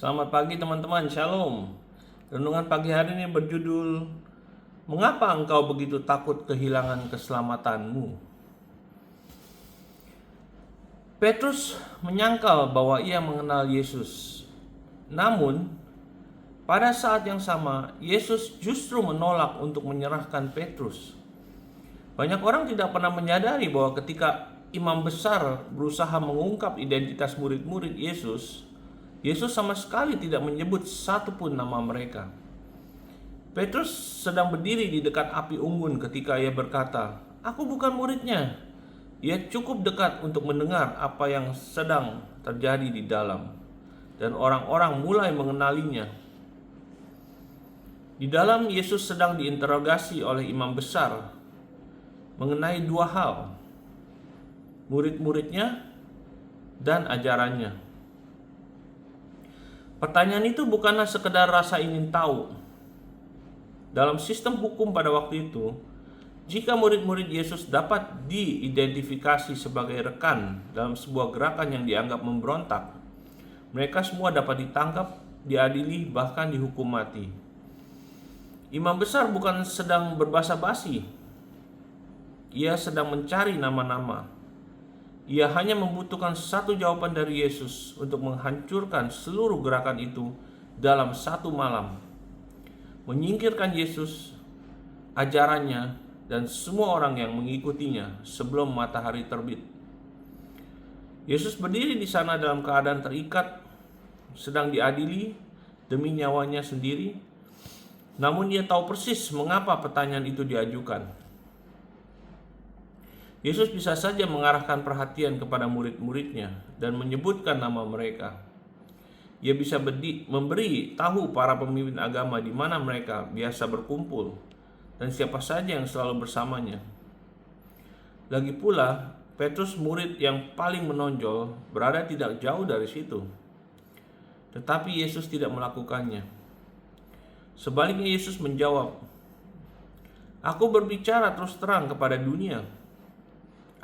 Selamat pagi teman-teman, Shalom. Renungan pagi hari ini berjudul Mengapa engkau begitu takut kehilangan keselamatanmu? Petrus menyangkal bahwa ia mengenal Yesus. Namun, pada saat yang sama, Yesus justru menolak untuk menyerahkan Petrus. Banyak orang tidak pernah menyadari bahwa ketika imam besar berusaha mengungkap identitas murid-murid Yesus, Yesus sama sekali tidak menyebut satupun nama mereka. Petrus sedang berdiri di dekat api unggun ketika ia berkata, "Aku bukan muridnya." Ia cukup dekat untuk mendengar apa yang sedang terjadi di dalam, dan orang-orang mulai mengenalinya. Di dalam, Yesus sedang diinterogasi oleh imam besar mengenai dua hal, murid-muridnya dan ajarannya. Pertanyaan itu bukanlah sekedar rasa ingin tahu. Dalam sistem hukum pada waktu itu, jika murid-murid Yesus dapat diidentifikasi sebagai rekan dalam sebuah gerakan yang dianggap memberontak, mereka semua dapat ditangkap, diadili, bahkan dihukum mati. Imam besar bukan sedang berbasa-basi. Ia sedang mencari nama-nama. Ia hanya membutuhkan satu jawaban dari Yesus untuk menghancurkan seluruh gerakan itu dalam satu malam. Menyingkirkan Yesus, ajarannya, dan semua orang yang mengikutinya sebelum matahari terbit. Yesus berdiri di sana dalam keadaan terikat, sedang diadili demi nyawanya sendiri. Namun dia tahu persis mengapa pertanyaan itu diajukan. Yesus bisa saja mengarahkan perhatian kepada murid-muridnya dan menyebutkan nama mereka. Ia bisa memberi tahu para pemimpin agama di mana mereka biasa berkumpul dan siapa saja yang selalu bersamanya. Lagi pula, Petrus, murid yang paling menonjol, berada tidak jauh dari situ. Tetapi Yesus tidak melakukannya. Sebaliknya Yesus menjawab, "Aku berbicara terus terang kepada dunia.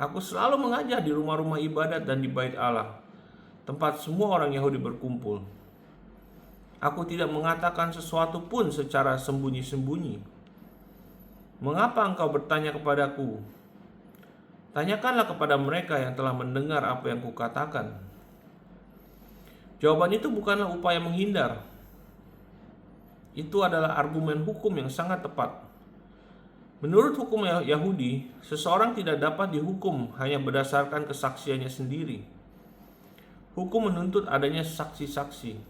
Aku selalu mengajar di rumah-rumah ibadat dan di bait Allah, tempat semua orang Yahudi berkumpul. Aku tidak mengatakan sesuatu pun secara sembunyi-sembunyi. Mengapa engkau bertanya kepadaku? Tanyakanlah kepada mereka yang telah mendengar apa yang kukatakan." Jawaban itu bukanlah upaya menghindar. Itu adalah argumen hukum yang sangat tepat. Menurut hukum Yahudi, seseorang tidak dapat dihukum hanya berdasarkan kesaksiannya sendiri. Hukum menuntut adanya saksi-saksi.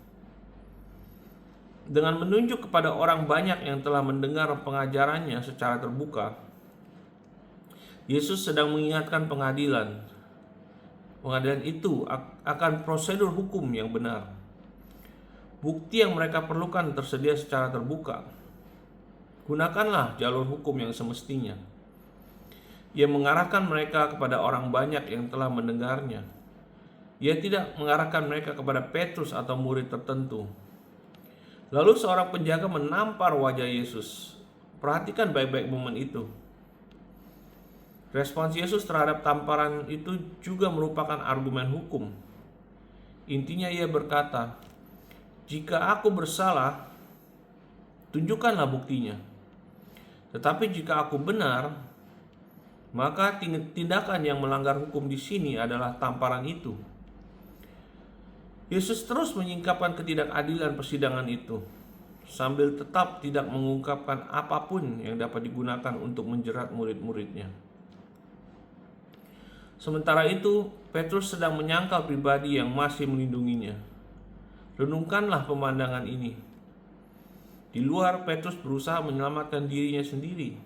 Dengan menunjuk kepada orang banyak yang telah mendengar pengajarannya secara terbuka, Yesus sedang mengingatkan pengadilan. Pengadilan itu akan prosedur hukum yang benar. Bukti yang mereka perlukan tersedia secara terbuka. Gunakanlah jalur hukum yang semestinya. Ia mengarahkan mereka kepada orang banyak yang telah mendengarnya. Ia tidak mengarahkan mereka kepada Petrus atau murid tertentu. Lalu seorang penjaga menampar wajah Yesus. Perhatikan baik-baik momen itu. Respons Yesus terhadap tamparan itu juga merupakan argumen hukum. Intinya ia berkata, "Jika aku bersalah, tunjukkanlah buktinya. Tetapi jika aku benar, maka tindakan yang melanggar hukum di sini adalah tamparan itu." Yesus terus menyingkapkan ketidakadilan persidangan itu, sambil tetap tidak mengungkapkan apapun yang dapat digunakan untuk menjerat murid-muridnya. Sementara itu, Petrus sedang menyangkal pribadi yang masih melindunginya. Renungkanlah pemandangan ini. Di luar, Petrus berusaha menyelamatkan dirinya sendiri.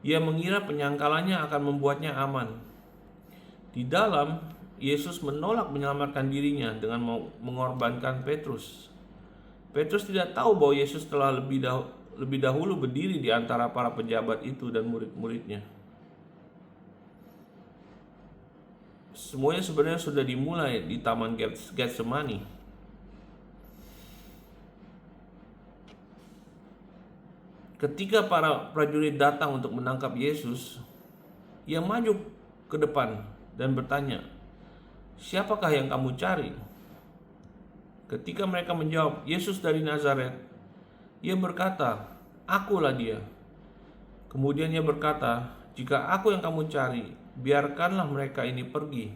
Ia mengira penyangkalannya akan membuatnya aman. Di dalam, Yesus menolak menyelamatkan dirinya dengan mengorbankan Petrus. Petrus tidak tahu bahwa Yesus telah lebih dahulu berdiri di antara para pejabat itu dan murid-muridnya. Semuanya sebenarnya sudah dimulai di Taman Getsemani. Ketika para prajurit datang untuk menangkap Yesus, ia maju ke depan dan bertanya, "Siapakah yang kamu cari?" Ketika mereka menjawab, "Yesus dari Nazaret," ia berkata, "Akulah dia." Kemudian ia berkata, "Jika aku yang kamu cari, biarkanlah mereka ini pergi."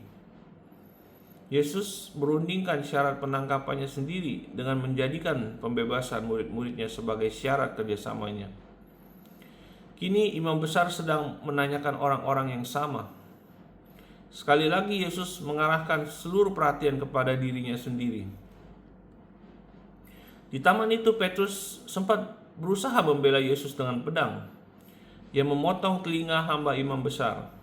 Yesus merundingkan syarat penangkapannya sendiri dengan menjadikan pembebasan murid-muridnya sebagai syarat kerjasamanya. Kini imam besar sedang menanyakan orang-orang yang sama. Sekali lagi Yesus mengarahkan seluruh perhatian kepada dirinya sendiri. Di taman itu Petrus sempat berusaha membela Yesus dengan pedang. Ia memotong telinga hamba imam besar.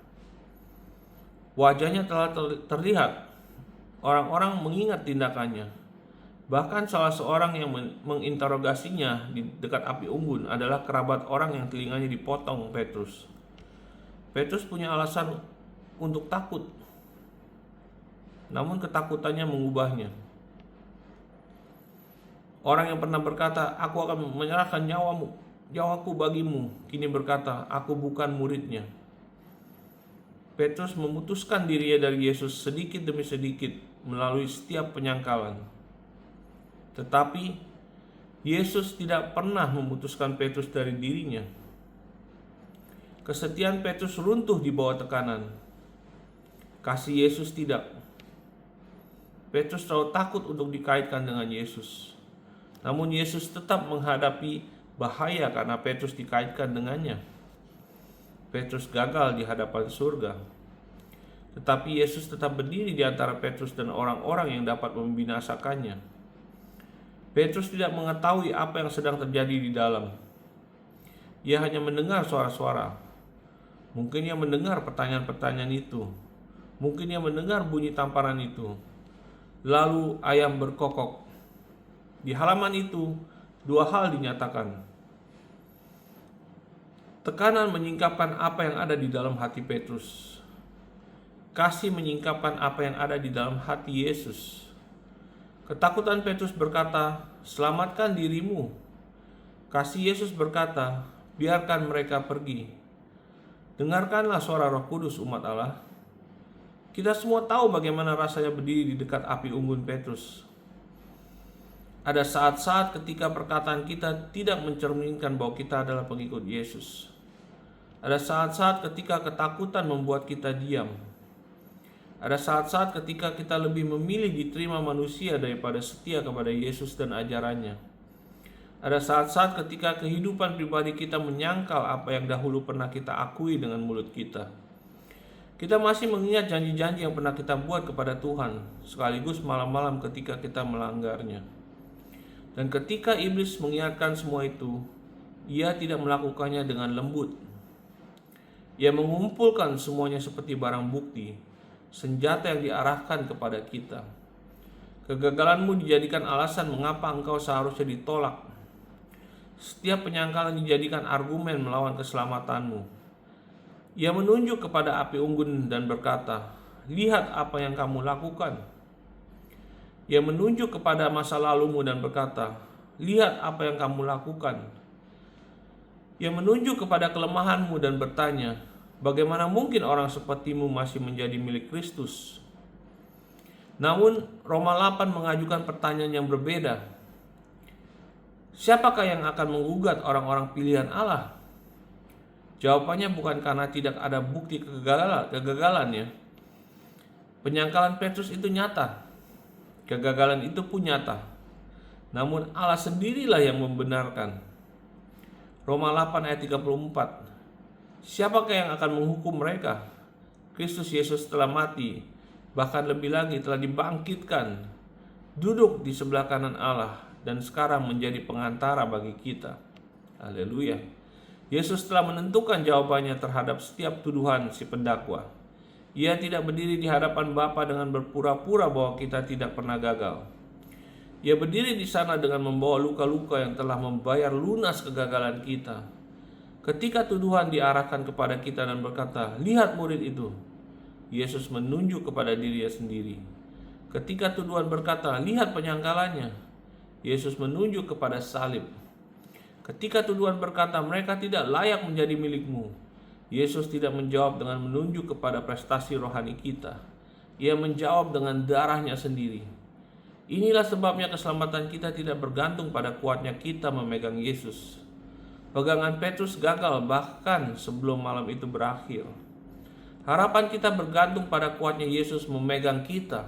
Wajahnya telah terlihat. Orang-orang mengingat tindakannya. Bahkan salah seorang yang menginterogasinya di dekat api unggun adalah kerabat orang yang telinganya dipotong Petrus. Petrus punya alasan untuk takut, namun ketakutannya mengubahnya. Orang yang pernah berkata, "Aku akan menyerahkan nyawaku bagimu," kini berkata, "Aku bukan muridnya." Petrus memutuskan dirinya dari Yesus sedikit demi sedikit melalui setiap penyangkalan. Tetapi Yesus tidak pernah memutuskan Petrus dari dirinya. Kesetiaan Petrus runtuh di bawah tekanan. Kasih Yesus tidak. Petrus terlalu takut untuk dikaitkan dengan Yesus. Namun Yesus tetap menghadapi bahaya karena Petrus dikaitkan dengannya. Petrus gagal di hadapan surga. Tetapi Yesus tetap berdiri di antara Petrus dan orang-orang yang dapat membinasakannya. Petrus tidak mengetahui apa yang sedang terjadi di dalam. Ia hanya mendengar suara-suara. Mungkin ia mendengar pertanyaan-pertanyaan itu. Mungkin ia mendengar bunyi tamparan itu. Lalu ayam berkokok. Di halaman itu, dua hal dinyatakan. Tekanan menyingkapkan apa yang ada di dalam hati Petrus. Kasih menyingkapkan apa yang ada di dalam hati Yesus. Ketakutan Petrus berkata, "Selamatkan dirimu." Kasih Yesus berkata, "Biarkan mereka pergi." Dengarkanlah suara Roh Kudus, umat Allah. Kita semua tahu bagaimana rasanya berdiri di dekat api unggun Petrus. Ada saat-saat ketika perkataan kita tidak mencerminkan bahwa kita adalah pengikut Yesus. Ada saat-saat ketika ketakutan membuat kita diam. Ada saat-saat ketika kita lebih memilih diterima manusia daripada setia kepada Yesus dan ajarannya. Ada saat-saat ketika kehidupan pribadi kita menyangkal apa yang dahulu pernah kita akui dengan mulut kita. Kita masih mengingat janji-janji yang pernah kita buat kepada Tuhan, sekaligus malam-malam ketika kita melanggarnya. Dan ketika iblis mengingatkan semua itu, ia tidak melakukannya dengan lembut. Ia mengumpulkan semuanya seperti barang bukti, senjata yang diarahkan kepada kita. Kegagalanmu dijadikan alasan mengapa engkau seharusnya ditolak. Setiap penyangkalan dijadikan argumen melawan keselamatanmu. Ia menunjuk kepada api unggun dan berkata, "Lihat apa yang kamu lakukan." Ia menunjuk kepada masa lalumu dan berkata, "Lihat apa yang kamu lakukan." Ia menunjuk kepada kelemahanmu dan bertanya, "Bagaimana mungkin orang sepertimu masih menjadi milik Kristus?" Namun Roma 8 mengajukan pertanyaan yang berbeda. Siapakah yang akan menggugat orang-orang pilihan Allah? Jawabannya bukan karena tidak ada bukti kegagalannya. Penyangkalan Petrus itu nyata. Kegagalan itu pun nyata. Namun Allah sendirilah yang membenarkan. Roma 8 ayat 34. Siapakah yang akan menghukum mereka? Kristus Yesus telah mati, bahkan lebih lagi telah dibangkitkan, duduk di sebelah kanan Allah, dan sekarang menjadi pengantara bagi kita. Haleluya. Yesus telah menentukan jawabannya terhadap setiap tuduhan si pendakwa. Ia tidak berdiri di hadapan Bapa dengan berpura-pura bahwa kita tidak pernah gagal. Ia berdiri di sana dengan membawa luka-luka yang telah membayar lunas kegagalan kita. Ketika tuduhan diarahkan kepada kita dan berkata, "Lihat murid itu," Yesus menunjuk kepada dirinya sendiri. Ketika tuduhan berkata, "Lihat penyangkalannya," Yesus menunjuk kepada salib. Ketika tuduhan berkata, "Mereka tidak layak menjadi milikmu," Yesus tidak menjawab dengan menunjuk kepada prestasi rohani kita. Ia menjawab dengan darahnya sendiri. Inilah sebabnya keselamatan kita tidak bergantung pada kuatnya kita memegang Yesus. Pegangan Petrus gagal bahkan sebelum malam itu berakhir. Harapan kita bergantung pada kuatnya Yesus memegang kita.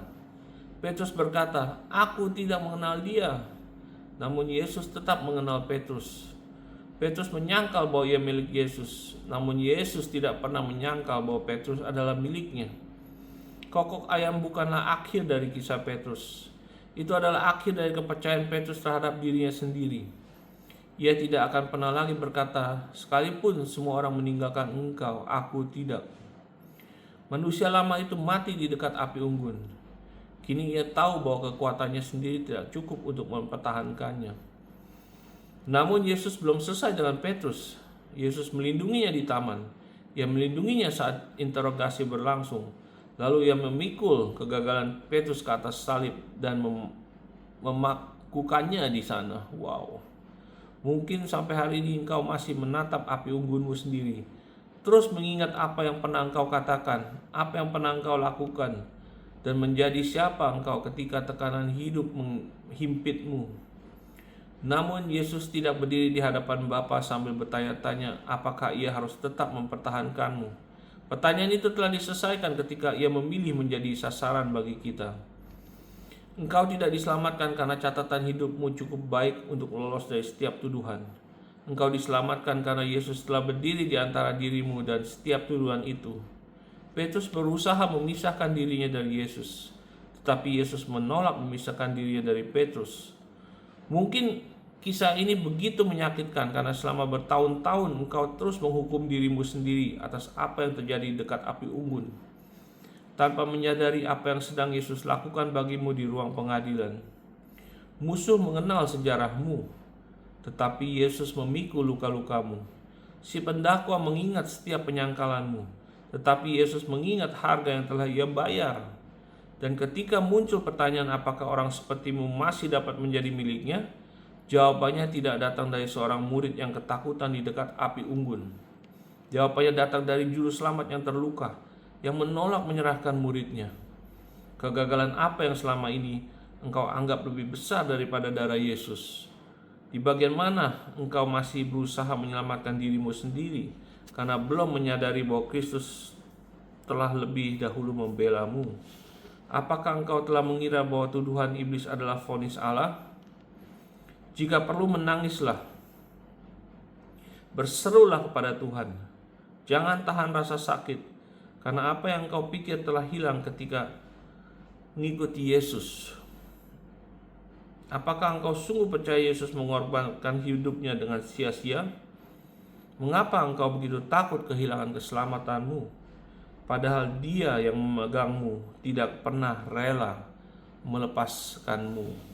Petrus berkata, "Aku tidak mengenal dia." Namun Yesus tetap mengenal Petrus. Petrus menyangkal bahwa ia milik Yesus, namun Yesus tidak pernah menyangkal bahwa Petrus adalah miliknya. Kokok ayam bukanlah akhir dari kisah Petrus. Itu adalah akhir dari kepercayaan Petrus terhadap dirinya sendiri. Ia tidak akan pernah lagi berkata, "Sekalipun semua orang meninggalkan engkau, aku tidak." Manusia lama itu mati di dekat api unggun. Kini ia tahu bahwa kekuatannya sendiri tidak cukup untuk mempertahankannya. Namun Yesus belum selesai dengan Petrus. Yesus melindunginya di taman. Ia melindunginya saat interogasi berlangsung. Lalu ia memikul kegagalan Petrus ke atas salib dan memakukannya di sana. Wow. Mungkin sampai hari ini engkau masih menatap api unggunmu sendiri. Terus mengingat apa yang pernah engkau katakan, apa yang pernah engkau lakukan, dan menjadi siapa engkau ketika tekanan hidup menghimpitmu. Namun Yesus tidak berdiri di hadapan Bapa sambil bertanya-tanya apakah ia harus tetap mempertahankanmu. Pertanyaan itu telah diselesaikan ketika ia memilih menjadi sasaran bagi kita. Engkau tidak diselamatkan karena catatan hidupmu cukup baik untuk lolos dari setiap tuduhan. Engkau diselamatkan karena Yesus telah berdiri di antara dirimu dan setiap tuduhan itu. Petrus berusaha memisahkan dirinya dari Yesus, tetapi Yesus menolak memisahkan dirinya dari Petrus. Mungkin kisah ini begitu menyakitkan karena selama bertahun-tahun engkau terus menghukum dirimu sendiri atas apa yang terjadi dekat api unggun, tanpa menyadari apa yang sedang Yesus lakukan bagimu di ruang pengadilan. Musuh mengenal sejarahmu, tetapi Yesus memikul luka-lukamu. Si pendakwa mengingat setiap penyangkalanmu, tetapi Yesus mengingat harga yang telah ia bayar. Dan ketika muncul pertanyaan apakah orang sepertimu masih dapat menjadi miliknya, jawabannya tidak datang dari seorang murid yang ketakutan di dekat api unggun. Jawabannya datang dari juru selamat yang terluka, yang menolak menyerahkan muridnya. Kegagalan apa yang selama ini engkau anggap lebih besar daripada darah Yesus? Di bagian mana engkau masih berusaha menyelamatkan dirimu sendiri karena belum menyadari bahwa Kristus telah lebih dahulu membelamu? Apakah engkau telah mengira bahwa tuduhan iblis adalah vonis Allah? Jika perlu menangislah, berserulah kepada Tuhan. Jangan tahan rasa sakit, karena apa yang kau pikir telah hilang ketika mengikuti Yesus. Apakah engkau sungguh percaya Yesus mengorbankan hidupnya dengan sia-sia? Mengapa engkau begitu takut kehilangan keselamatanmu? Padahal Dia yang memegangmu tidak pernah rela melepaskanmu.